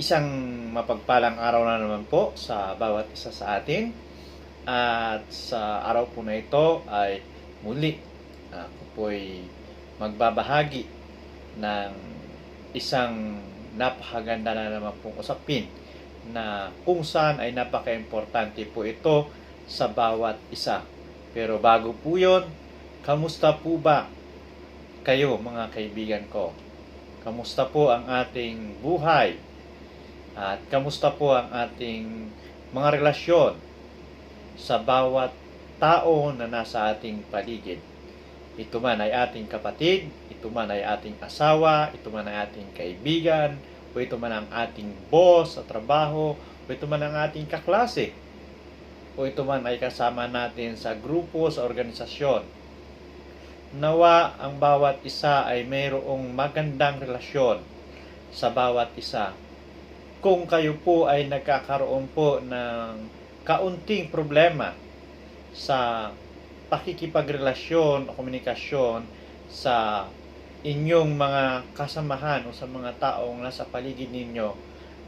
Isang mapagpalang araw na naman po sa bawat isa sa atin. At sa araw po na ito ay muli ako po'y magbabahagi ng isang napakaganda na naman pong usapin na kung saan ay napaka-importante po ito sa bawat isa. Pero bago po yun, kamusta po ba kayo mga kaibigan ko? Kamusta po ang ating buhay? At kamusta po ang ating mga relasyon sa bawat tao na nasa ating paligid? Ito man ay ating kapatid, ito man ay ating asawa, ito man ay ating kaibigan, o ito man ang ating boss sa trabaho, o ito man ang ating kaklase, o ito man ay kasama natin sa grupo, sa organisasyon. Nawa ang bawat isa ay mayroong magandang relasyon sa bawat isa. Kung kayo po ay nagkakaroon po ng kaunting problema sa pakikipagrelasyon o komunikasyon sa inyong mga kasamahan o sa mga taong nasa paligid ninyo,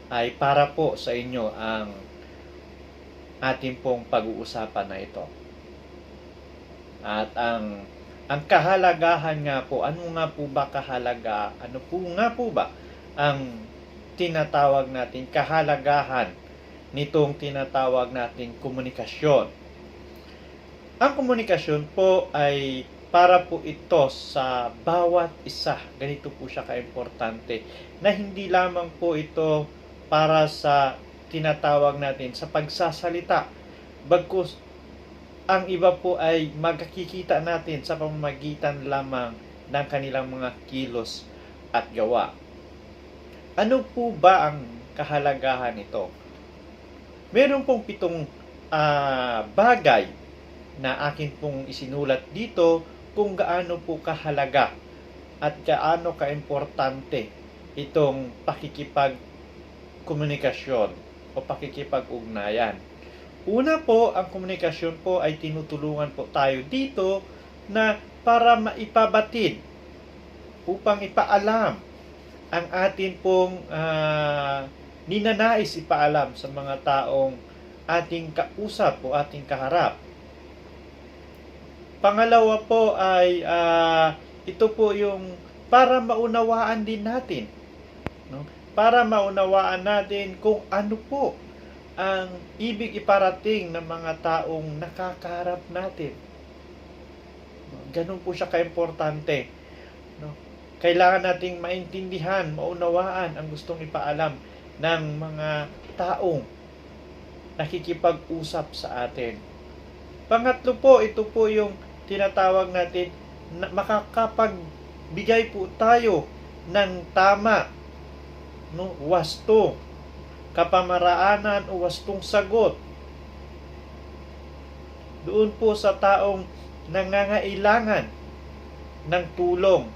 ay para po sa inyo ang ating pong pag-uusapan na ito. At ang kahalagahan nga po, ano nga po ba ang tinatawag natin kahalagahan nitong tinatawag nating komunikasyon? Ang komunikasyon po ay para po ito sa bawat isa. Ganito po siya kaimportante na hindi lamang po ito para sa tinatawag natin sa pagsasalita. Bagkus ang iba po ay magkikita natin sa pamamagitan lamang ng kanilang mga kilos at gawa. Ano po ba ang kahalagahan nito? Meron pong 7 bagay na akin pong isinulat dito kung gaano po kahalaga at gaano kaimportante itong pakikipag-komunikasyon o pakikipag-ugnayan. Una po, ang komunikasyon po ay tinutulungan po tayo dito na para maipabatid, upang ipaalam ang atin pong ninanais ipaalam sa mga taong ating kausap o ating kaharap. Pangalawa po ay ito po yung para maunawaan din natin, no? Para maunawaan natin kung ano po ang ibig iparating ng mga taong nakakaharap natin. Ganun po siya kaimportante, no? Kailangan nating maintindihan, maunawaan ang gustong ipaalam ng mga taong nakikipag-usap sa atin. Pangatlo po, ito po yung tinatawag natin na makakapagbigay po tayo ng tama, no, wasto, kapamaraanan o wastong sagot doon po sa taong nangangailangan ng tulong.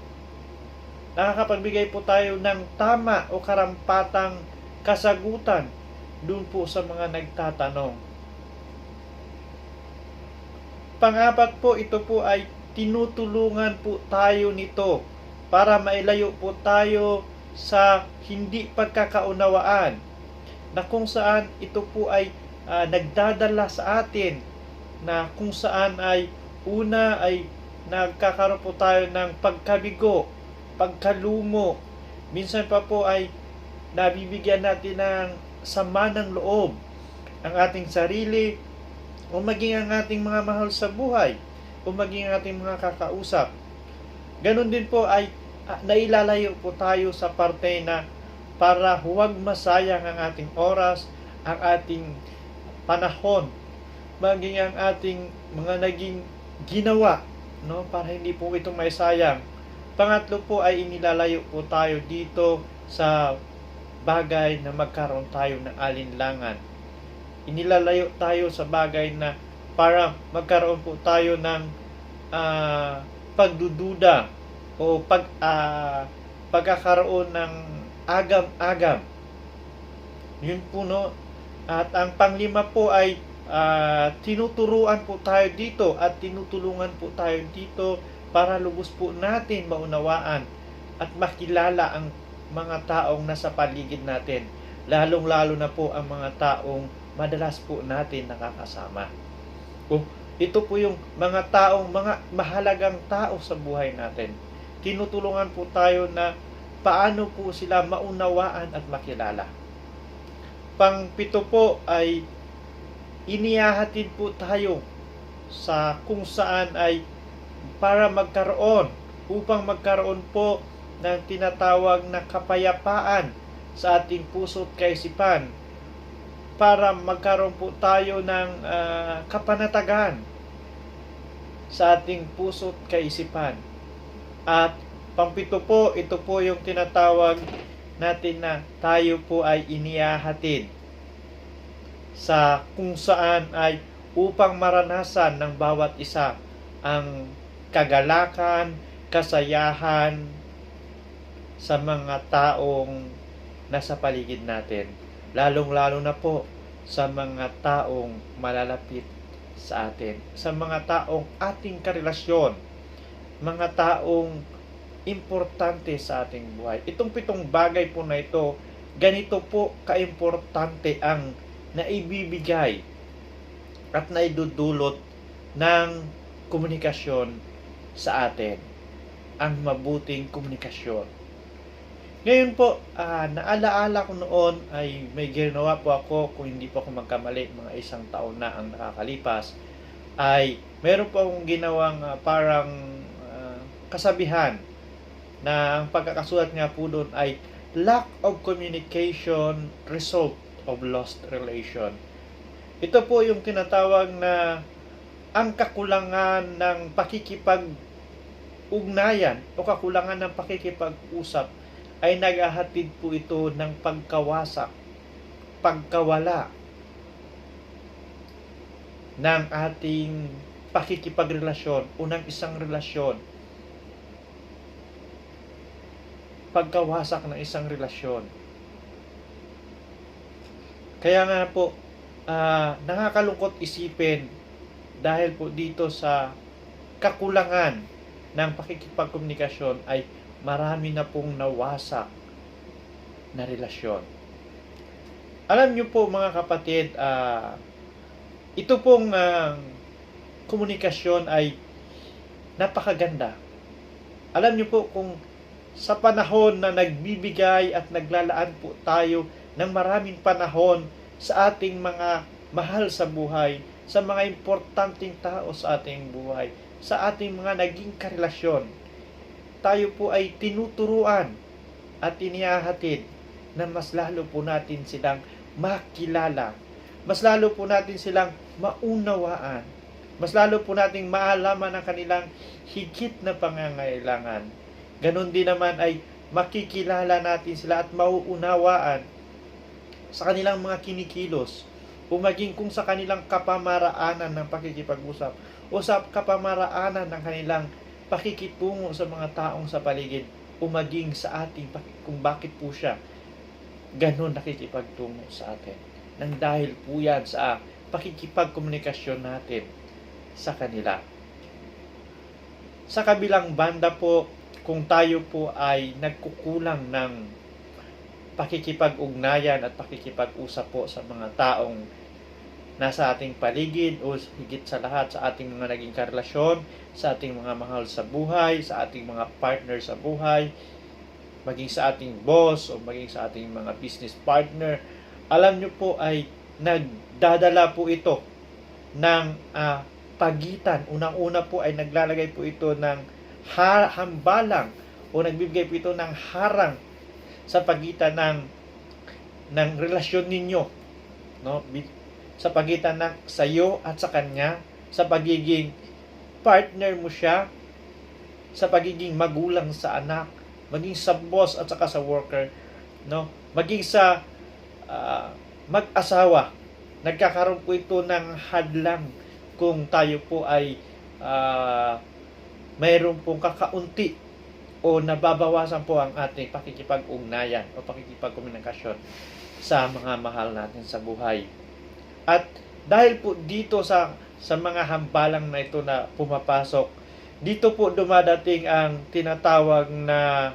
Nakakapagbigay po tayo ng tama o karampatang kasagutan doon po sa mga nagtatanong. Pangapat po, ito po ay tinutulungan po tayo nito para mailayo po tayo sa hindi pagkakaunawaan, na kung saan ito po ay nagdadala sa atin, na kung saan ay una ay nagkakaroon po tayo ng pagkabigo, pagkalumo, minsan pa po ay nabibigyan natin ng sama ng loob ang ating sarili o maging ang ating mga mahal sa buhay o maging ang ating mga kakausap. Ganon din po ay nailalayo po tayo sa parte na para huwag masayang ang ating oras, ang ating panahon, maging ang ating mga naging ginawa, no, para hindi po ito may sayang. Pangatlo po ay inilalayo po tayo dito sa bagay na magkaroon tayo ng alinlangan. Inilalayo tayo sa bagay na para magkaroon po tayo ng pagdududa o pagkakaroon ng agam-agam. Yun po, no. At ang panglima po ay tinuturuan po tayo dito at tinutulungan po tayo dito para lubos po natin maunawaan at makilala ang mga taong nasa paligid natin. lalong-lalo na po ang mga taong madalas po natin nakakasama. Ito po yung mga mahalagang tao sa buhay natin. Tinutulungan po tayo na paano po sila maunawaan at makilala. Pang-pito po ay inihahatid po tayo sa kung saan ay upang magkaroon po ng tinatawag na kapayapaan sa ating puso't kaisipan, para magkaroon po tayo ng kapanatagan sa ating puso't kaisipan. At pang-pito po, ito po yung tinatawag natin na tayo po ay inihahatid sa kung saan ay upang maranasan ng bawat isa ang kagalakan, kasayahan sa mga taong nasa paligid natin. Lalong-lalo na po sa mga taong malalapit sa atin, sa mga taong ating karelasyon, mga taong importante sa ating buhay. Itong 7 bagay po na ito, ganito po kaimportante ang naibibigay at naidudulot ng komunikasyon sa atin, ang mabuting komunikasyon. Ngayon po, naalaala ko noon ay may ginawa po ako, kung hindi po ako magkamali, mga 1 taon na ang nakakalipas, ay meron po akong ginawang parang kasabihan na ang pagkakasulat nga po doon ay lack of communication, result of lost relation. Ito po yung tinatawag na ang kakulangan ng pakikipag-ugnayan o kakulangan ng pakikipag-usap ay naghahatid po ito ng pagkawasak, pagkawala ng ating pakikipagrelasyon o ng isang relasyon. Pagkawasak ng isang relasyon. Kaya nga po, nakakalungkot isipin dahil po dito sa kakulangan ng pakikipagkomunikasyon ay marami na pong nawasak na relasyon. Alam niyo po mga kapatid, ito pong komunikasyon ay napakaganda. Alam niyo po kung sa panahon na nagbibigay at naglalaan po tayo ng maraming panahon sa ating mga mahal sa buhay, sa mga importanteng tao sa ating buhay, sa ating mga naging karelasyon, tayo po ay tinuturuan at inihahatid na mas lalo po natin silang makilala, mas lalo po natin silang maunawaan, mas lalo po nating maalaman ang kanilang higit na pangangailangan. Ganon din naman ay makikilala natin sila at mauunawaan sa kanilang mga kinikilos o maging kung sa kanilang kapamaraanan ng pakikipag-usap o sa kapamaraanan ng kanilang pakikitungo sa mga taong sa paligid o maging sa ating kung bakit po siya ganon nakikipagtungo sa atin. Nang dahil po yan sa pakikipagkomunikasyon natin sa kanila. Sa kabilang banda po, kung tayo po ay nagkukulang ng pakikipag-ugnayan at pakikipag-usap po sa mga taong nasa ating paligid o higit sa lahat sa ating mga naging karelasyon, sa ating mga mahal sa buhay, sa ating mga partner sa buhay, maging sa ating boss o maging sa ating mga business partner, alam nyo po ay nagdadala po ito ng pagitan. Unang-una po ay naglalagay po ito ng hambalang o nagbibigay po ito ng harang sa pagitan ng relasyon ninyo, no? Sa pagitan ng sayo at sa kanya, sa pagiging partner mo siya, sa pagiging magulang sa anak, maging sa boss at saka sa worker, no? Maging sa mag-asawa. Nagkakaroon po ito ng hadlang kung tayo po ay mayroon pong kakaunti o nababawasan po ang ating pakikipag-ugnayan o pakikipagkomunikasyon sa mga mahal natin sa buhay. At dahil po dito sa mga hambalang na ito na pumapasok, dito po dumadating ang tinatawag na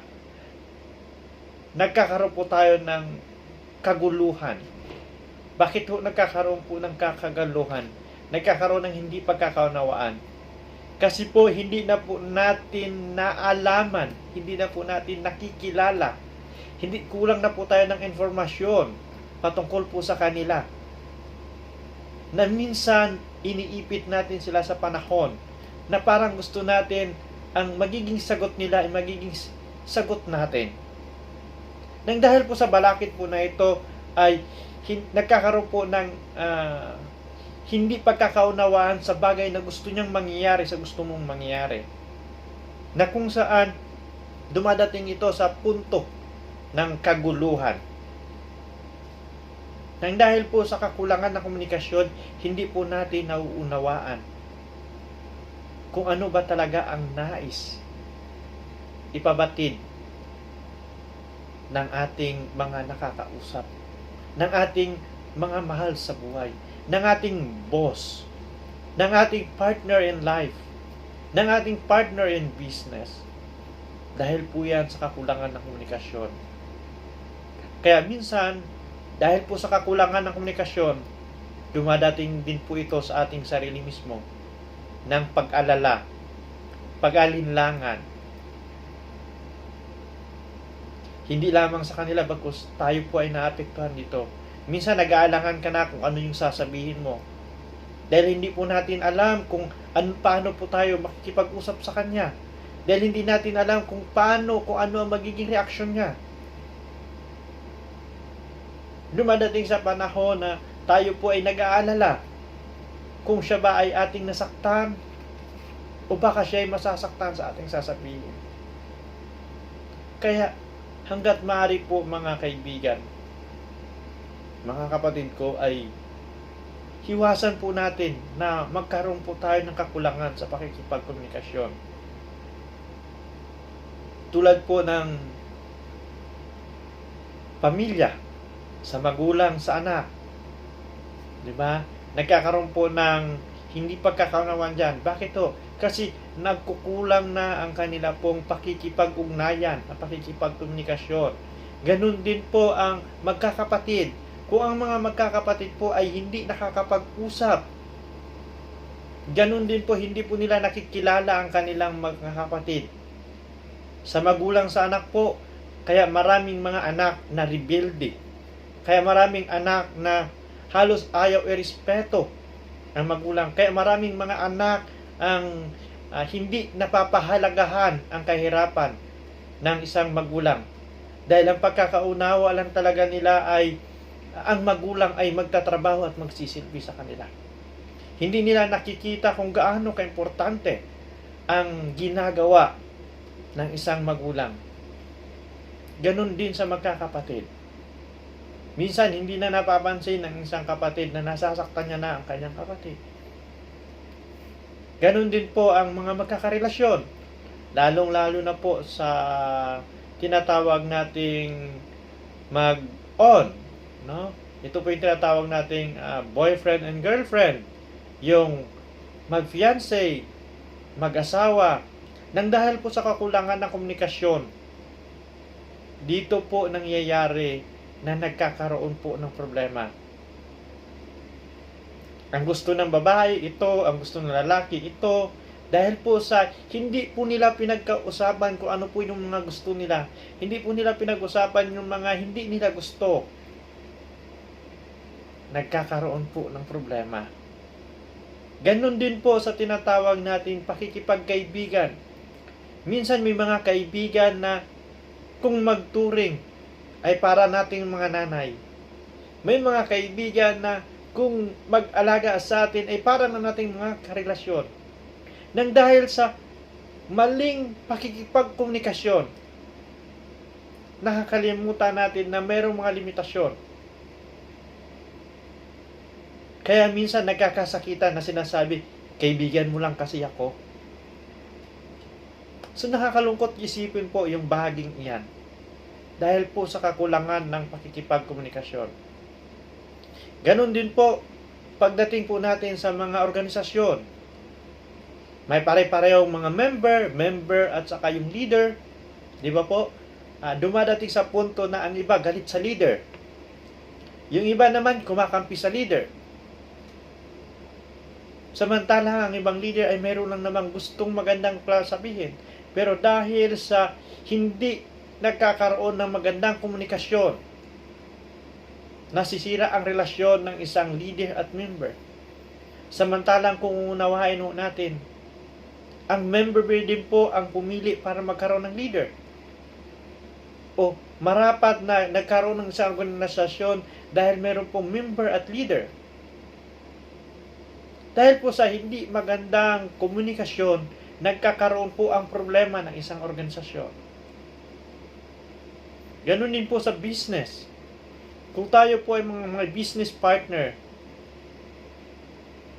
nagkakaroon po tayo ng kaguluhan. Bakit ho nagkakaroon po ng kakagaluhan? Nagkakaroon ng hindi pagkakaunawaan. Kasi po hindi na po natin naalaman, hindi na po natin nakikilala. Hindi kulang na po tayo ng informasyon patungkol po sa kanila. Na minsan iniipit natin sila sa panahon na parang gusto natin ang magiging sagot nila ay magiging sagot natin. Nang dahil po sa balakid po na ito ay nagkakaroon po ng hindi pagkakaunawaan sa bagay na gusto niyang mangyayari sa gusto mong mangyayari. Na kung saan dumadating ito sa punto ng kaguluhan. Nang dahil po sa kakulangan ng komunikasyon, hindi po natin nauunawaan kung ano ba talaga ang nais ipabatid ng ating mga nakakausap, ng ating mga mahal sa buhay, ng ating boss, ng ating partner in life, ng ating partner in business. Dahil po yan sa kakulangan ng komunikasyon. Kaya minsan, dahil po sa kakulangan ng komunikasyon, dumadating din po ito sa ating sarili mismo ng pag-alala, pag-alinlangan. Hindi lamang sa kanila, bagkus tayo po ay naapektuhan dito. Minsan nag-aalangan ka na kung ano yung sasabihin mo. Dahil hindi po natin alam kung paano po tayo makikipag-usap sa kanya. Dahil hindi natin alam kung ano ang magiging reaksyon niya. Dumadating sa panahon na tayo po ay nag-aalala kung siya ba ay ating nasaktan o baka siya ay masasaktan sa ating sasabihin. Kaya hanggat maaari po mga kaibigan, mga kapatid ko, ay hiwasan po natin na magkaroon po tayo ng kakulangan sa pakikipagkomunikasyon. Tulad po ng pamilya, sa magulang, sa anak. Diba? Nagkakaroon po ng hindi pagkakaunawan dyan. Bakit to? Kasi nagkukulang na ang kanila pong pakikipag-ugnayan, ang pakikipagkomunikasyon. Ganun din po ang magkakapatid. Kung ang mga magkakapatid po ay hindi nakakapag-usap, ganun din po hindi po nila nakikilala ang kanilang magkakapatid. Sa magulang sa anak po, kaya maraming mga anak na rebelde. Kaya maraming anak na halos ayaw irespeto ang magulang. Kaya maraming mga anak ang hindi napapahalagahan ang kahirapan ng isang magulang. Dahil ang pagkakaunawa lang talaga nila ay ang magulang ay magtatrabaho at magsisilbi sa kanila. Hindi nila nakikita kung gaano kaimportante ang ginagawa ng isang magulang. Ganon din sa magkakapatid. Minsan, hindi na napapansin ng isang kapatid na nasasaktan niya na ang kanyang kapatid. Ganon din po ang mga magkakarelasyon. Lalong-lalo na po sa tinatawag nating mag-on. No? Ito po yung tinatawag nating boyfriend and girlfriend. Yung mag-fiancé, mag-asawa. Nang dahil po sa kakulangan ng komunikasyon, dito po nangyayari na nagkakaroon po ng problema. Ang gusto ng babae, ito. Ang gusto ng lalaki, ito. Dahil po sa hindi po nila pinagkausapan kung ano po yung mga gusto nila. Hindi po nila pinag-usapan yung mga hindi nila gusto. Nagkakaroon po ng problema. Ganon din po sa tinatawag natin pakikipagkaibigan. Minsan may mga kaibigan na kung magturing ay para nating mga nanay. May mga kaibigan na kung mag-alaga sa atin ay para na nating mga karelasyon. Nang dahil sa maling pakikipagkomunikasyon, nakakalimutan natin na mayroong mga limitasyon. Kaya minsan nagkakasakitan na sinasabi, kaibigan mo lang kasi ako. So nakakalungkot isipin po yung bahaging iyan. Dahil po sa kakulangan ng pakikipagkomunikasyon. Ganon din po, pagdating po natin sa mga organisasyon. May pare-parehong mga member at saka yung leader. Di ba po? Dumadating sa punto na ang iba galit sa leader. Yung iba naman kumakampi sa leader. Samantala, ang ibang leader ay meron lang namang gustong magandang sabihin. Pero dahil sa hindi nagkakaroon ng magandang komunikasyon, nasisira ang relasyon ng isang leader at member. Samantalang kung unawain natin, ang member din po ang pumili para magkaroon ng leader. O marapat na nagkaroon ng isang organisasyon dahil meron pong member at leader. Dahil po sa hindi magandang komunikasyon, nagkakaroon po ang problema ng isang organisasyon. Ganun din po sa business. Kung tayo po ay mga business partner,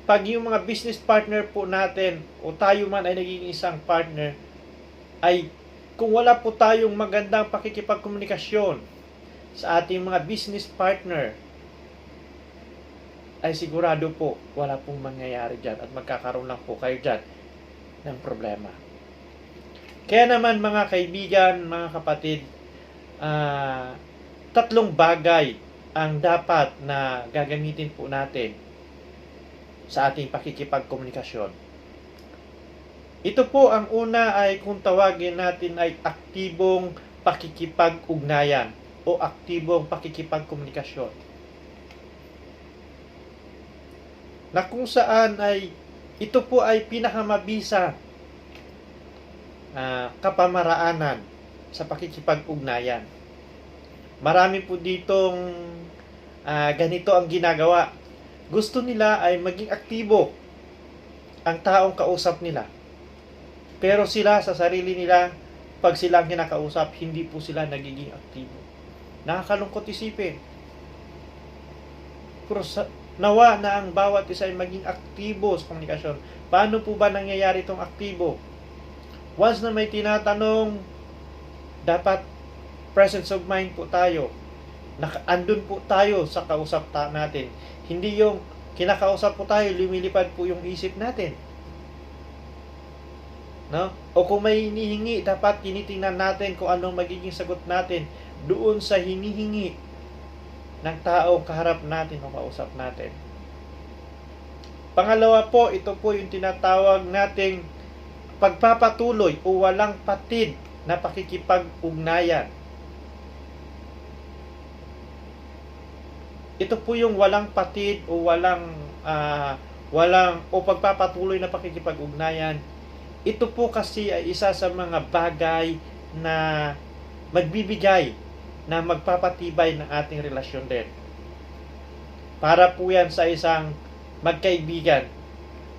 pag yung mga business partner po natin o tayo man ay naging isang partner, ay kung wala po tayong magandang pakikipagkomunikasyon sa ating mga business partner, ay sigurado po wala pong mangyayari dyan at magkakaroon lang po kayo dyan ng problema. Kaya naman mga kaibigan, mga kapatid, tatlong bagay ang dapat na gagamitin po natin sa ating pakikipagkomunikasyon. Ito po ang una ay kung tawagin natin ay aktibong pakikipag-ugnayan o aktibong pakikipagkomunikasyon. Na kung saan ay ito po ay pinakamabisa kapamaraanan sa pakikipag-ugnayan. Marami po ditong ganito ang ginagawa. Gusto nila ay maging aktibo ang taong kausap nila. Pero sila sa sarili nila, pag sila ang kinakausap, hindi po sila nagiging aktibo. Nakakalungkot isipin. Pero nawa na ang bawat isa ay maging aktibo sa komunikasyon. Paano po ba nangyayari itong aktibo? Once na may tinatanong, dapat presence of mind po tayo. Andun po tayo sa kausap natin. Hindi yung kinakausap po tayo, lumilipad po yung isip natin. No? O kung may hinihingi, dapat tinitingnan natin kung anong magiging sagot natin doon sa hinihingi ng tao kaharap natin o kausap natin. Pangalawa po, ito po yung tinatawag nating pagpapatuloy o walang patid na pakikipag-ugnayan. Ito po yung walang patid o pagpapatuloy na pakikipag-ugnayan. Ito po kasi ay isa sa mga bagay na magbibigay na magpapatibay ng ating relasyon din. Para po yan sa isang magkaibigan.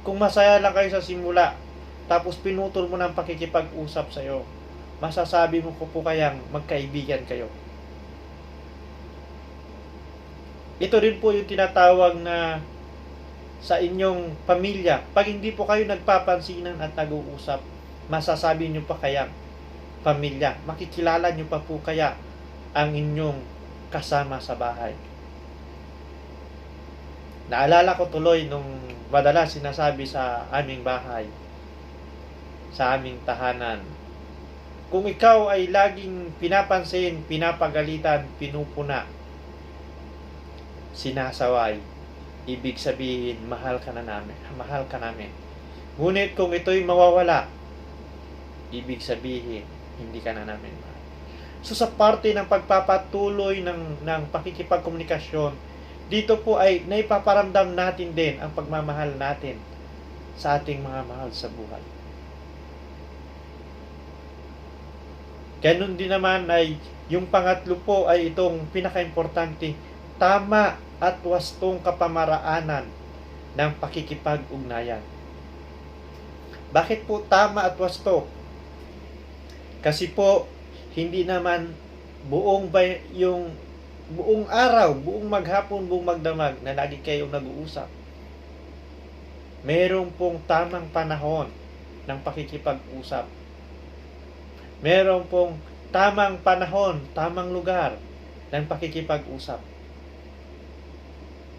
Kung masaya lang kayo sa simula, tapos pinutol mo ng pakikipag-usap sa'yo, masasabi mo po kayang magkaibigan kayo. Ito rin po yung tinatawag na sa inyong pamilya. Pag hindi po kayo nagpapansinan at nag-uusap, masasabi nyo pa kayang pamilya. Makikilala nyo pa po kaya ang inyong kasama sa bahay. Naalala ko tuloy nung madalas sinasabi sa aming bahay, sa aming tahanan, kung ikaw ay laging pinapansin, pinapagalitan, pinupuna, sinasaway, ibig sabihin mahal ka namin. Ngunit kung ito'y mawawala, ibig sabihin hindi ka na namin mahal. So sa parte ng pagpapatuloy ng pakikipagkomunikasyon, dito po ay naipaparamdam natin din ang pagmamahal natin sa ating mga mahal sa buhay. Ganun din naman ay yung pangatlo po ay itong pinaka-importante, tama at wastong kapamaraanan ng pakikipag-ugnayan. Bakit po tama at wasto? Kasi po hindi naman buong araw, buong maghapon, buong magdamag na lagi kayong nag-uusap. Meron pong tamang panahon ng pakikipag-usap. Meron pong tamang panahon, tamang lugar ng pakikipag-usap.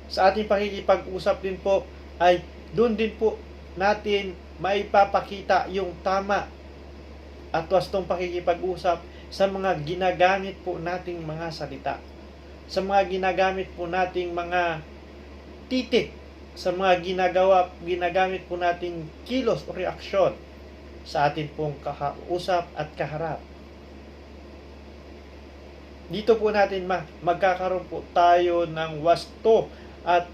Sa ating pakikipag-usap din po ay doon din po natin maipapakita yung tama at wastong pakikipag-usap sa mga ginagamit po nating mga salita. sa mga ginagamit po nating mga titik, sa mga ginagamit po nating kilos o reaksyon sa atin pong kausap at kaharap. Dito po natin magkakaroon po tayo ng wasto at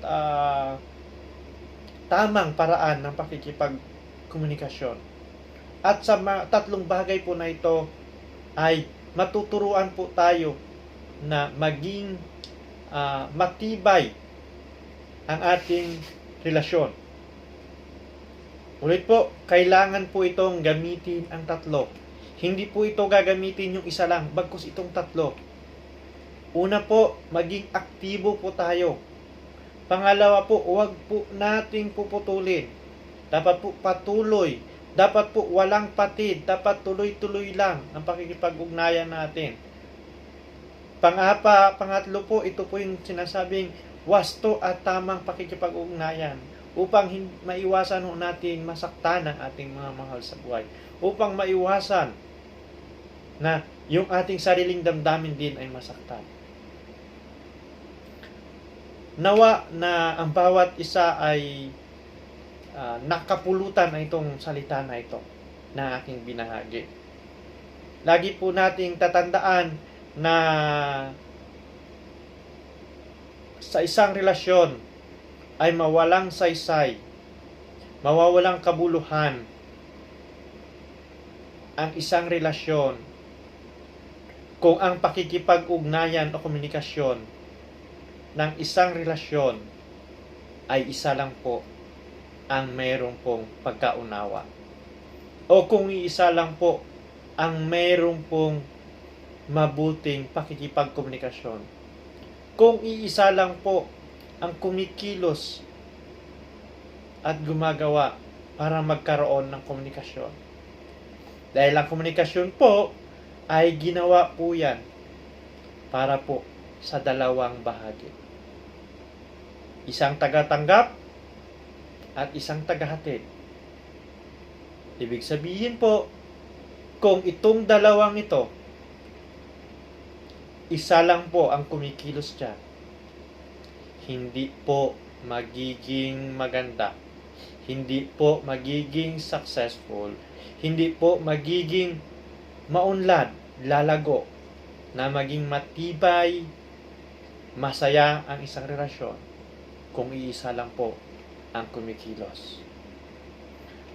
tamang paraan ng pakikipagkomunikasyon. At sa tatlong bagay po na ito ay matuturuan po tayo na maging matibay ang ating relasyon. Ulit po, kailangan po itong gamitin ang tatlo. Hindi po ito gagamitin yung isa lang, bagkus itong tatlo. Una po, maging aktibo po tayo. Pangalawa po, huwag po nating puputulin. Dapat po patuloy. Dapat po walang patid. Dapat tuloy-tuloy lang ang pakikipag-ugnayan natin. Pangatlo po, ito po yung sinasabing wasto at tamang pakikipag-ugnayan upang maiwasan natin masaktan ang ating mga mahal sa buhay. Upang maiwasan na yung ating sariling damdamin din ay masaktan. Nawa na ang bawat isa ay nakapulutan na itong salita na ito na aking binahagi. Lagi po nating tatandaan na sa isang relasyon ay mawalang saysay, mawawalang kabuluhan ang isang relasyon kung ang pakikipag-ugnayan o komunikasyon ng isang relasyon ay isa lang po ang mayroong pong pagkaunawa. O kung iisa lang po ang mayroong pong mabuting pakikipagkomunikasyon. Kung iisa lang po ang kumikilos at gumagawa para magkaroon ng komunikasyon. Dahil ang komunikasyon po ay ginawa po yan para po sa dalawang bahagi. Isang tagatanggap at isang tagahatid. Ibig sabihin po, kung itong dalawang ito, isa lang po ang kumikilos dyan, hindi po magiging maganda, hindi po magiging successful, hindi po magiging maunlad, lalago, na maging matibay, masaya ang isang relasyon kung iisa lang po ang kumikilos.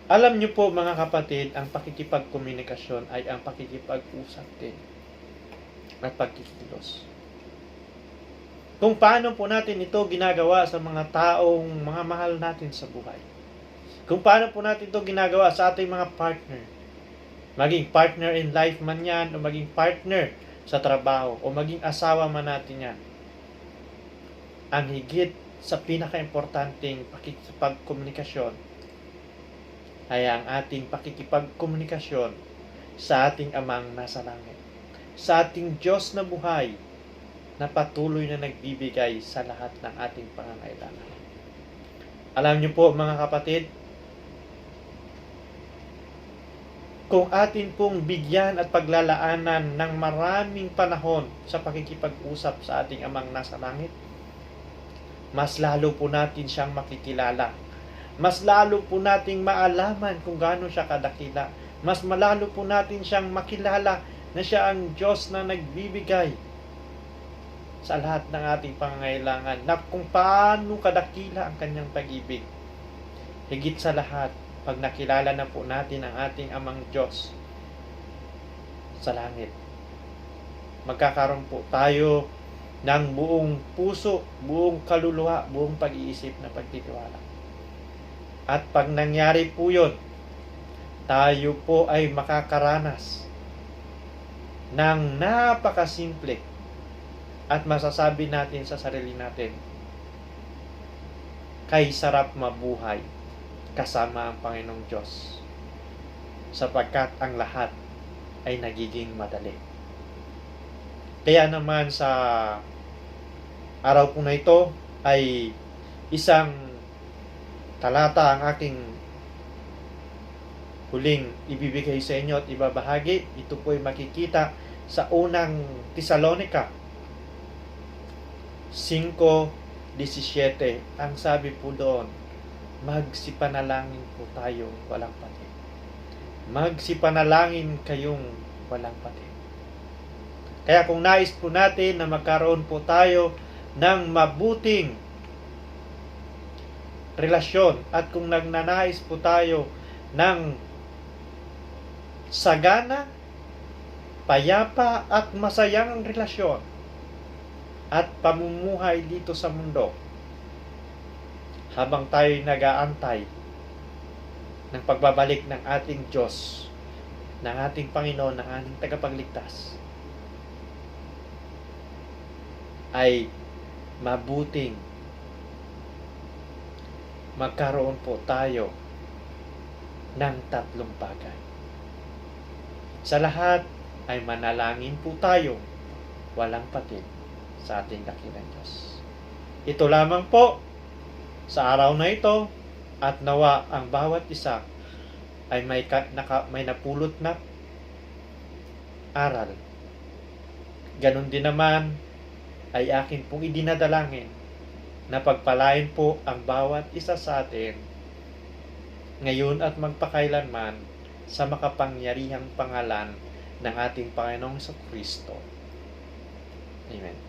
Alam niyo po mga kapatid, ang pakikipagkomunikasyon ay ang pakikipag-usap din at pagkikilos. Kung paano po natin ito ginagawa sa mga taong mga mahal natin sa buhay. Kung paano po natin ito ginagawa sa ating mga partner. Maging partner in life man yan, o maging partner sa trabaho, o maging asawa man natin yan. Ang higit sa pinaka-importanting pakikipagkomunikasyon ay ang ating pakikipagkomunikasyon sa ating Amang nasa langit. Sa ating Diyos na buhay, na patuloy na nagbibigay sa lahat ng ating pangangailangan. Alam niyo po mga kapatid, kung atin pong bigyan at paglalaanan ng maraming panahon sa pakikipag-usap sa ating Amang nasa langit, mas lalo po natin siyang makikilala. Mas lalo po nating maalaman kung gaano siya kadakila. Mas malalo po natin siyang makilala na siya ang Diyos na nagbibigay sa lahat ng ating pangangailangan, na kung paano kadakila ang kanyang pag-ibig. Higit sa lahat, pag nakilala na po natin ang ating Amang Diyos sa langit, magkakaroon po tayo ng buong puso, buong kaluluwa, buong pag-iisip na pagtitiwala. At pag nangyari po yun, tayo po ay makakaranas ng napakasimple at masasabi natin sa sarili natin, kay sarap mabuhay kasama ang Panginoong Diyos, sapagkat ang lahat ay nagiging madali. Kaya naman sa araw po na ito ay isang talata ang aking huling ibibigay sa inyo at ibabahagi. Ito po ay makikita sa unang Tesalonica 5:17. Ang sabi po doon, magsipanalangin po tayo walang patid. Magsipanalangin kayong walang patid. Kaya kung nais po natin na magkaroon po tayo ng mabuting relasyon at kung nagnanais po tayo ng sagana, payapa at masayang relasyon at pamumuhay dito sa mundo habang tayo nag-aantay ng pagbabalik ng ating Diyos, ng ating Panginoon, ng ating tagapagligtas, ay mabuting magkaroon po tayo ng tatlong bagay. Sa lahat ay manalangin po tayo walang patid sa ating dakilang Diyos. Ito lamang po sa araw na ito, at nawa ang bawat isa ay may napulot na aral. Ganon din naman ay akin pong idinadalangin na pagpalain po ang bawat isa sa atin ngayon at magpakailanman sa makapangyarihang pangalan ng ating Panginoong Kristo. Amen.